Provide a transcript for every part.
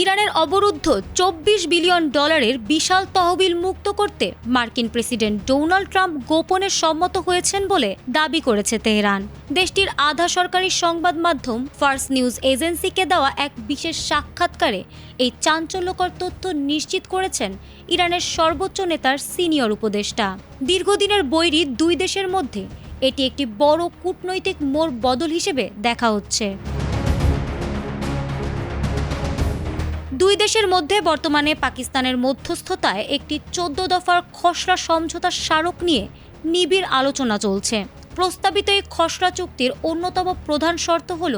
ইরানের অবরুদ্ধ $24 বিলিয়ন বিশাল তহবিল মুক্ত করতে মার্কিন প্রেসিডেন্ট ডোনাল্ড ট্রাম্প গোপনে সম্মত হয়েছেন বলে দাবি করেছে তেহরান। দেশটির আধা সরকারি সংবাদ মাধ্যম ফার্স নিউজ এজেন্সিকে দেওয়া এক বিশেষ সাক্ষাৎকারে এই চাঞ্চল্যকর তথ্য নিশ্চিত করেছেন ইরানের সর্বোচ্চ নেতার সিনিয়র উপদেষ্টা। দীর্ঘদিনের বৈরী দুই দেশের মধ্যে এটি একটি বড় কূটনৈতিক মোড় বদল হিসেবে দেখা হচ্ছে। দুই দেশের মধ্যে বর্তমানে পাকিস্তানের মধ্যস্থতায় একটি 14 দফার খসড়া সমঝোতা স্মারক নিয়ে নিবিড় আলোচনা চলছে। প্রস্তাবিত এই খসড়া চুক্তির অন্যতম প্রধান শর্ত হল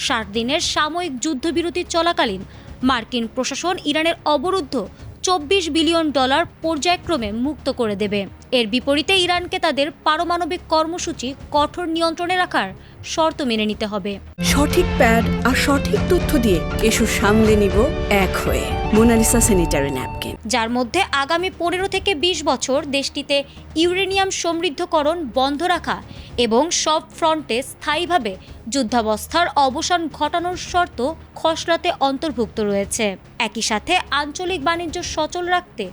60 দিনের সাময়িক যুদ্ধবিরতি চলাকালীন মার্কিন প্রশাসন ইরানের অবরুদ্ধ $24 বিলিয়ন পর্যায়ক্রমে মুক্ত করে দেবে। এর বিপরীতে ইরানকে তাদের পারমাণবিক কর্মসূচি কঠোর নিয়ন্ত্রণে রাখার শর্ত মেনে নিতে হবে। সঠিক প্যাড আর সঠিক তথ্য দিয়ে এসব সামলে নিব এক হয়ে। মোনালিসা স্যানিটারি ন্যাপকিন, যার মধ্যে আগামী 15 থেকে 20 বছর দেশটিতে ইউরেনিয়াম সমৃদ্ধকরণ বন্ধ রাখা এবং সব ফ্রন্টে স্থায়ীভাবে যুদ্ধাবস্থার অবসান ঘটানোর শর্ত খসড়াতে অন্তর্ভুক্ত রয়েছে। একই সাথে আঞ্চলিক বাণিজ্য সচল রাখতে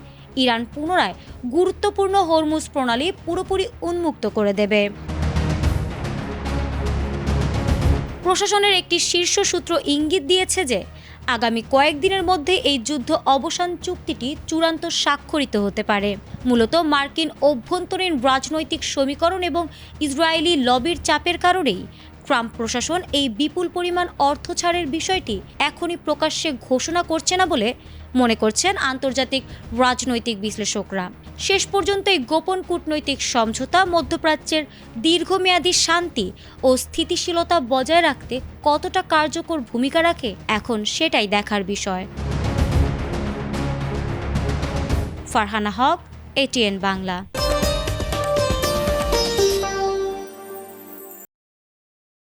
ইরান পুনরায় গুরুত্বপূর্ণ হরমুজ প্রণালী পুরোপুরি উন্মুক্ত করে দেবে। প্রশাসনের একটি শীর্ষ সূত্র ইঙ্গিত দিয়েছে যে আগামী কয়েকদিনের মধ্যে এই যুদ্ধ অবসান চুক্তিটি চূড়ান্ত স্বাক্ষরিত হতে পারে। মূলত মার্কিন অভ্যন্তরীণ রাজনৈতিক সমীকরণ এবং ইসরায়েলি লবির চাপের কারণেই ট্রাম্প প্রশাসন এই বিপুল পরিমাণ অর্থ ছাড়ের বিষয়টি এখনই প্রকাশ্যে ঘোষণা করছে না বলে মনে করছেন আন্তর্জাতিক রাজনৈতিক বিশ্লেষকরা। শেষ পর্যন্ত এই গোপন কূটনৈতিক সমঝোতা মধ্যপ্রাচ্যের দীর্ঘমেয়াদী শান্তি ও স্থিতিশীলতা বজায় রাখতে কতটা কার্যকর ভূমিকা রাখে এখন সেটাই দেখার বিষয়। ফারহানা হক, ATN বাংলা।